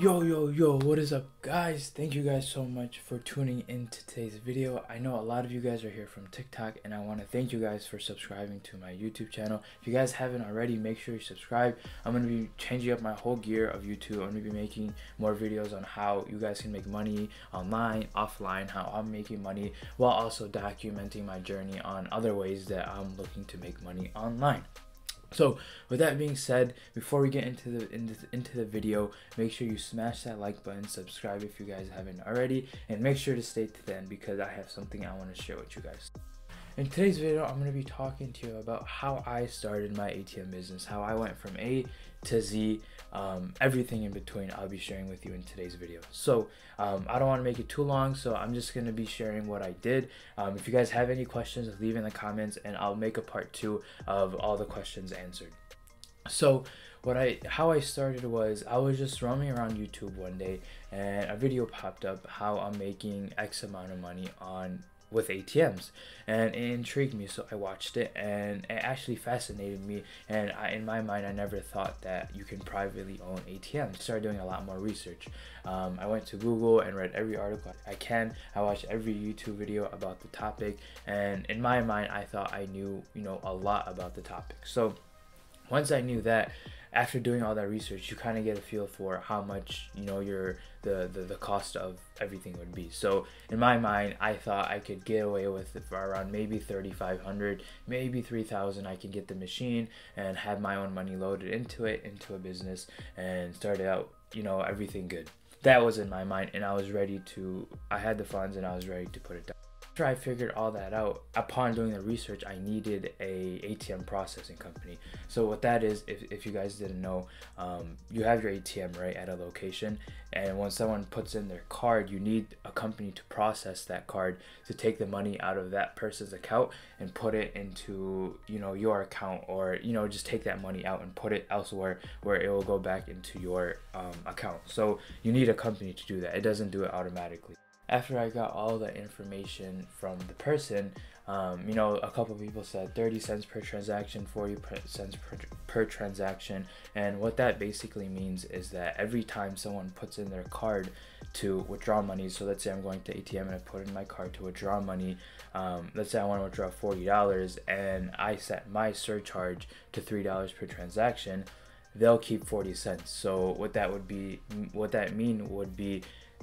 Yo, what is up, guys? Thank you guys so much for tuning in to today's video. I know a lot of you guys are here from TikTok, and I want to thank you guys for subscribing to my YouTube channel. If you guys haven't already, make sure you subscribe. I'm going to be changing up my whole gear of YouTube. I'm going to be making more videos on how you guys can make money online, offline, how I'm making money, while also documenting my journey on other ways that I'm looking to make money online. So with that being said, before we get into the video, make sure you smash that like button, subscribe if you guys haven't already, and make sure to stay to the end because I have something I want to share with you guys. In today's video, I'm going to be talking to you about how I started my ATM business, how I went from A to Z, everything in between I'll be sharing with you in today's video. So I don't want to make it too long, so I'm just going to be sharing what I did. If you guys have any questions, leave in the comments and I'll make a part 2 of all the questions answered. So how I started was I was just roaming around YouTube one day and a video popped up how I'm making X amount of money with ATMs, and it intrigued me, so I watched it and it actually fascinated me. And in my mind, I never thought that you can privately own ATMs. I started doing a lot more research. I went to Google and read every article I can. I watched every YouTube video about the topic, and in my mind, I thought I knew a lot about the topic. So once I knew that, after doing all that research, you kind of get a feel for how much the cost of everything would be. So in my mind, I thought I could get away with it for around maybe $3,500, maybe $3,000. I can get the machine and have my own money loaded into a business, and start out everything good. That was in my mind, and I had the funds and I was ready to put it down. After I figured all that out, upon doing the research, I needed a ATM processing company. So what that is, if you guys didn't know, you have your ATM right at a location, and when someone puts in their card, you need a company to process that card to take the money out of that person's account and put it into your account, or just take that money out and put it elsewhere where it will go back into your account. So you need a company to do that. It doesn't do it automatically. After I got all the information from the person, a couple people said 30 cents per transaction, 40 cents per transaction. And what that basically means is that every time someone puts in their card to withdraw money, so let's say I'm going to ATM and I put in my card to withdraw money, let's say I want to withdraw $40 and I set my surcharge to $3 per transaction, they'll keep 40 cents. So what that would be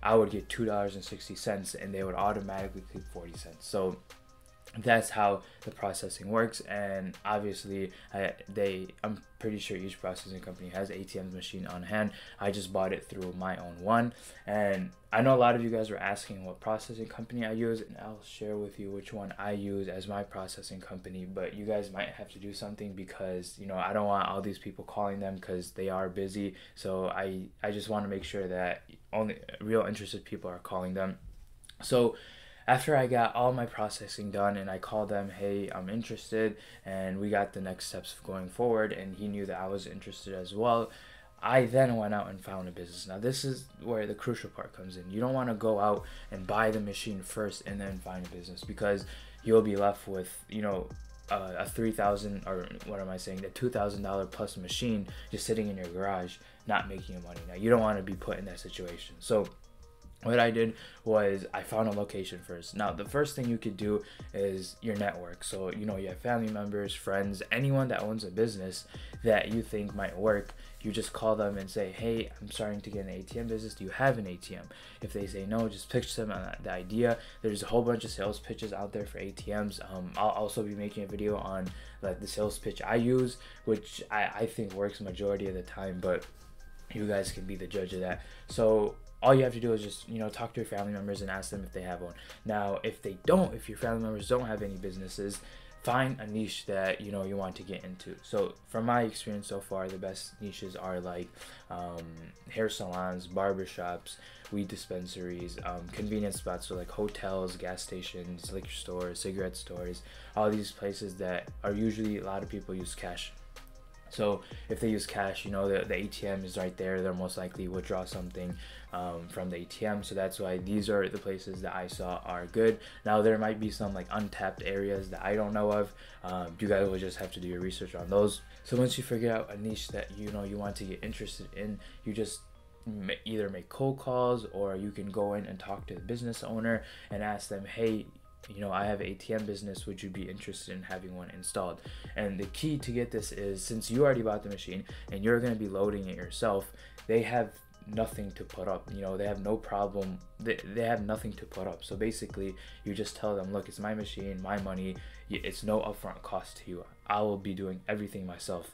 I would get $2.60 and they would automatically keep 40 cents. So that's how the processing works. And obviously I'm pretty sure each processing company has ATM machine on hand. I just bought it through my own one, and I know a lot of you guys were asking what processing company I use, and I'll share with you which one I use as my processing company. But you guys might have to do something because I don't want all these people calling them because they are busy. So I just want to make sure that only real interested people are calling them. So after I got all my processing done and I called them, hey, I'm interested, and we got the next steps going forward, and he knew that I was interested as well, I then went out and found a business. Now this is where the crucial part comes in. You don't want to go out and buy the machine first and then find a business, because you'll be left with a $3,000, or what am I saying, the $2,000 plus machine just sitting in your garage not making money. Now you don't want to be put in that situation. So what I did was I found a location first. Now, the first thing you could do is your network. So, you have family members, friends, anyone that owns a business that you think might work. You just call them and say, hey, I'm starting to get an ATM business. Do you have an ATM? If they say no, just pitch them on the idea. There's a whole bunch of sales pitches out there for ATMs. I'll also be making a video on the sales pitch I use, which I think works majority of the time, but you guys can be the judge of that. So all you have to do is just talk to your family members and ask them if they have one. Now if your family members don't have any businesses, find a niche that you want to get into. So from my experience so far, the best niches are like hair salons, barbershops, weed dispensaries, convenience spots, so like hotels, gas stations, liquor stores, cigarette stores, all these places that are usually a lot of people use cash. So if they use cash, the ATM is right there. They'll most likely withdraw something from the ATM. So that's why these are the places that I saw are good. Now there might be some untapped areas that I don't know of. You guys will just have to do your research on those. So once you figure out a niche that you want to get interested in, you just either make cold calls, or you can go in and talk to the business owner and ask them, hey, you know, I have an ATM business, would you be interested in having one installed? And the key to get this is, since you already bought the machine and you're going to be loading it yourself, they have nothing to put up. You know, they have no problem, they have nothing to put up. So basically you just tell them, look, it's my machine, my money, it's no upfront cost to you, I will be doing everything myself.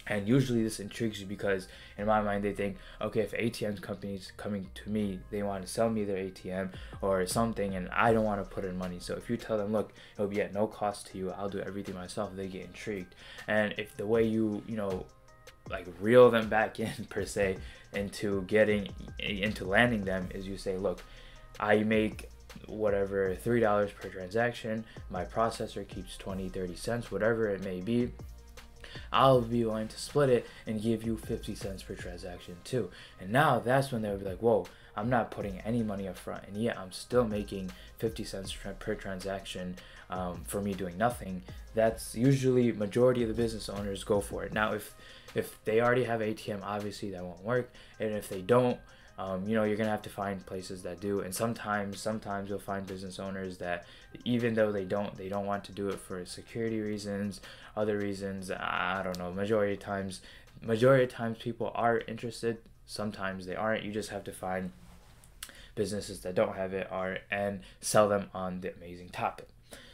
And usually this intrigues you, because in my mind they think, okay, if ATM company's coming to me, they want to sell me their ATM or something, and I don't want to put in money. So if you tell them, look, it'll be at no cost to you, I'll do everything myself, they get intrigued. And if the way you know, like reel them back in per se into landing them is you say, look, I make whatever $3 per transaction, my processor keeps 20-30 cents, whatever it may be, I'll be willing to split it and give you 50 cents per transaction too. And now that's when they'll be like, whoa, I'm not putting any money up front, and yet I'm still making 50 cents per transaction for me doing nothing. That's usually majority of the business owners go for it. Now if they already have ATM, obviously that won't work, and if they don't, you know, you're gonna have to find places that do. And sometimes you'll find business owners that, even though they don't want to do it for security reasons, other reasons, I don't know, majority of times people are interested, sometimes they aren't. You just have to find businesses that don't have it and sell them on the amazing topic.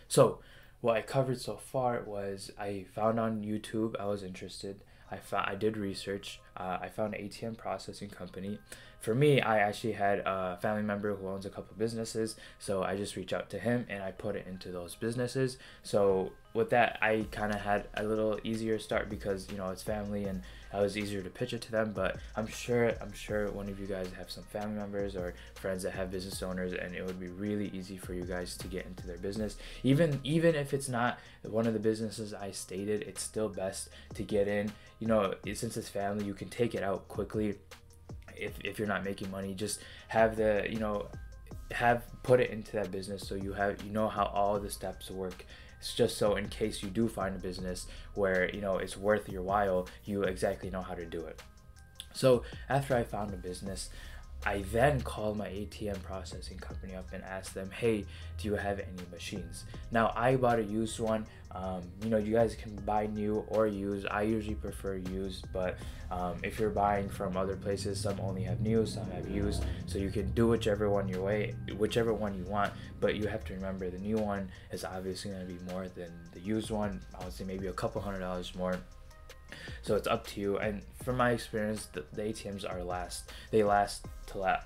So what I covered so far was, I found on YouTube, I was interested, I did research, I found an ATM processing company. For me, I actually had a family member who owns a couple businesses, so I just reached out to him and I put it into those businesses. So with that, I kind of had a little easier start, because you know, it's family and it was easier to pitch it to them. But I'm sure one of you guys have some family members or friends that have business owners, and it would be really easy for you guys to get into their business. Even if it's not one of the businesses I stated, it's still best to get in. You know, since it's family, you can take it out quickly. If you're not making money, just have put it into that business, so you know how all the steps work. It's just so in case you do find a business where, you know, it's worth your while, you exactly know how to do it. So after I found a business, I then called my ATM processing company up and asked them, hey, do you have any machines? Now, I bought a used one. You know, you guys can buy new or used. I usually prefer used, but if you're buying from other places, some only have new, some have used. So you can do whichever one you want, but you have to remember the new one is obviously going to be more than the used one. I would say maybe a couple $100 more. So it's up to you. And from my experience, the ATMs they last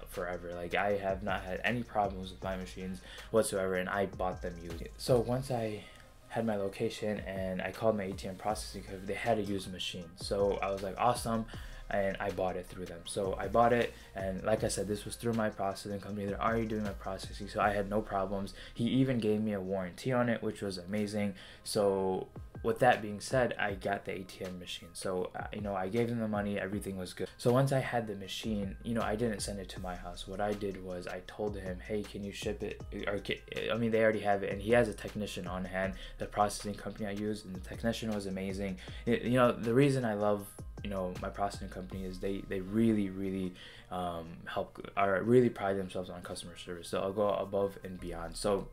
forever. Like, I have not had any problems with my machines whatsoever, and I bought them used. So once I had my location and I called my ATM processing company, they had a used machine. So I was like, awesome. And I bought it through them. So I bought it, and like I said, this was through my processing company. They're already doing my processing, so I had no problems. He even gave me a warranty on it, which was amazing. So with that being said, I got the ATM machine. So you know, I gave them the money, everything was good. So once I had the machine, you know, I didn't send it to my house. What I did was I told him, hey, can you ship it? Or I mean, they already have it, and he has a technician on hand, the processing company I use, and the technician was amazing. You know, the reason I love, you know, my processing company is they really really pride themselves on customer service. So I'll go above and beyond. So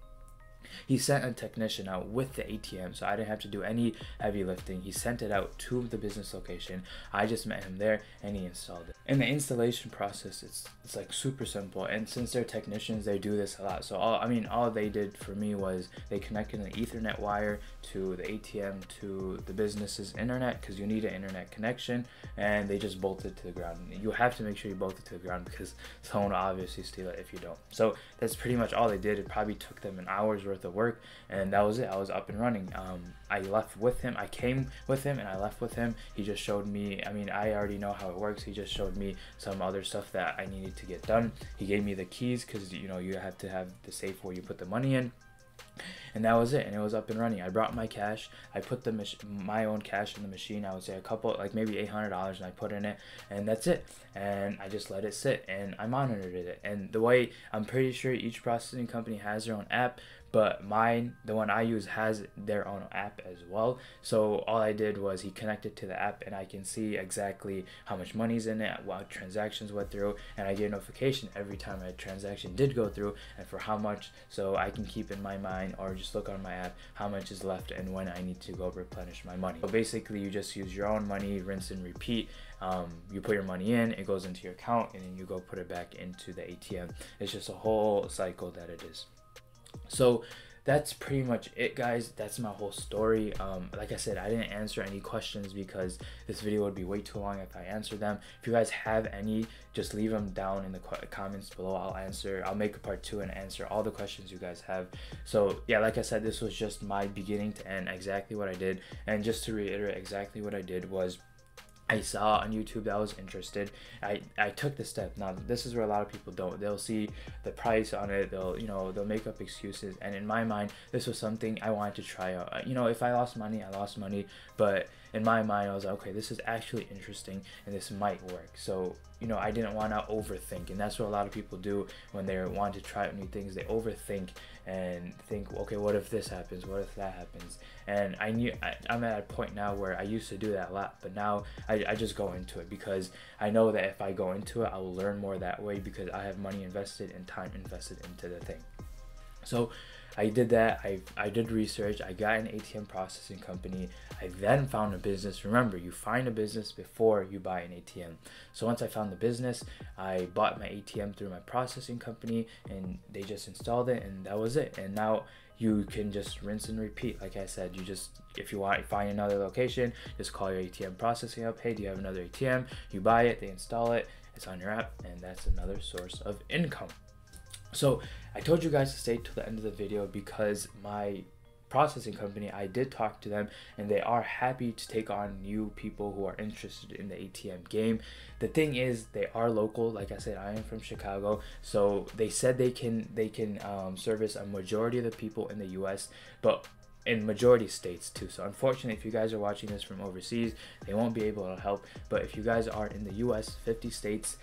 he sent a technician out with the ATM, so I didn't have to do any heavy lifting. He sent it out to the business location. I just met him there and he installed it. And the installation process, it's like super simple. And since they're technicians, they do this a lot. So all they did for me was they connected an Ethernet wire to the ATM to the business's internet, because you need an internet connection, and they just bolted to the ground. You have to make sure you bolt it to the ground, because someone will obviously steal it if you don't. So that's pretty much all they did. It probably took them an hour's worth of work, and that was it. I was up and running. I left with him. I came with him and I left with him. He just showed me, I mean, I already know how it works. He just showed me some other stuff that I needed to get done. He gave me the keys, because you know, you have to have the safe where you put the money in. And that was it, and it was up and running. I brought my cash. I put my own cash in the machine. I would say a couple, like maybe $800, and I put in it, and that's it. And I just let it sit, and I monitored it. And the way, I'm pretty sure each processing company has their own app, but mine, the one I use, has their own app as well. So all I did was he connected to the app and I can see exactly how much money's in it, what transactions went through, and I get a notification every time a transaction did go through and for how much, so I can keep in my mind or just look on my app how much is left and when I need to go replenish my money. So basically you just use your own money, rinse and repeat. You put your money in, it goes into your account, and then you go put it back into the ATM. It's just a whole cycle that it is. So that's pretty much it, guys. That's my whole story. Like I said, I didn't answer any questions because this video would be way too long if I answered them. If you guys have any, just leave them down in the comments below. I'll make a part 2 and answer all the questions you guys have. So yeah, like I said, this was just my beginning to end, exactly what I did. And just to reiterate, exactly what I did was I saw on YouTube that I was interested. I took the step. Now this is where a lot of people don't. They'll see the price on it. They'll make up excuses. And in my mind, this was something I wanted to try out. If I lost money, I lost money. But in my mind, I was like, okay, this is actually interesting and this might work. So I didn't want to overthink, and that's what a lot of people do when they want to try out new things. They overthink and think, okay, what if this happens? What if that happens? And I'm at a point now where I used to do that a lot, but now I just go into it because I know that if I go into it, I will learn more that way because I have money invested and time invested into the thing. So I did that. I did research. I got an ATM processing company. I then found a business. Remember, you find a business before you buy an ATM. So once I found the business, I bought my ATM through my processing company, and they just installed it, and that was it. And now you can just rinse and repeat. Like I said, if you want to find another location, just call your ATM processing up. Hey, do you have another ATM? You buy it, they install it, it's on your app, and that's another source of income. So I told you guys to stay till the end of the video because my processing company, I did talk to them and they are happy to take on new people who are interested in the ATM game. The thing is, they are local. Like I said, I am from Chicago, so they said they can service a majority of the people in the US, but in majority states too. So unfortunately, if you guys are watching this from overseas, they won't be able to help. But if you guys are in the US, 50 states,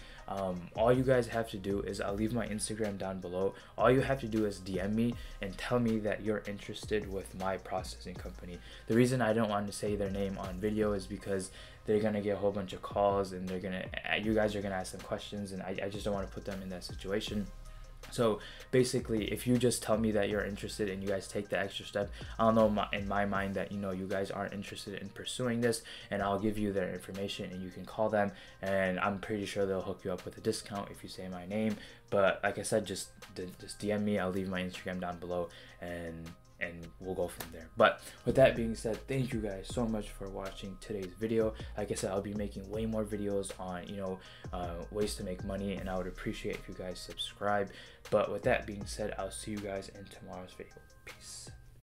all you guys have to do is, I'll leave my Instagram down below. All you have to do is DM me and tell me that you're interested with my processing company. The reason I don't want to say their name on video is because they're gonna get a whole bunch of calls and you guys are gonna ask them questions, and I just don't want to put them in that situation. So basically, if you just tell me that you're interested and you guys take the extra step, I'll know in my mind that you guys aren't interested in pursuing this, and I'll give you their information and you can call them, and I'm pretty sure they'll hook you up with a discount if you say my name. But like I said, just DM me. I'll leave my Instagram down below, and we'll go from there. But with that being said, thank you guys so much for watching today's video. Like I said, I'll be making way more videos on ways to make money, and I would appreciate if you guys subscribe. But with that being said, I'll see you guys in tomorrow's video. Peace.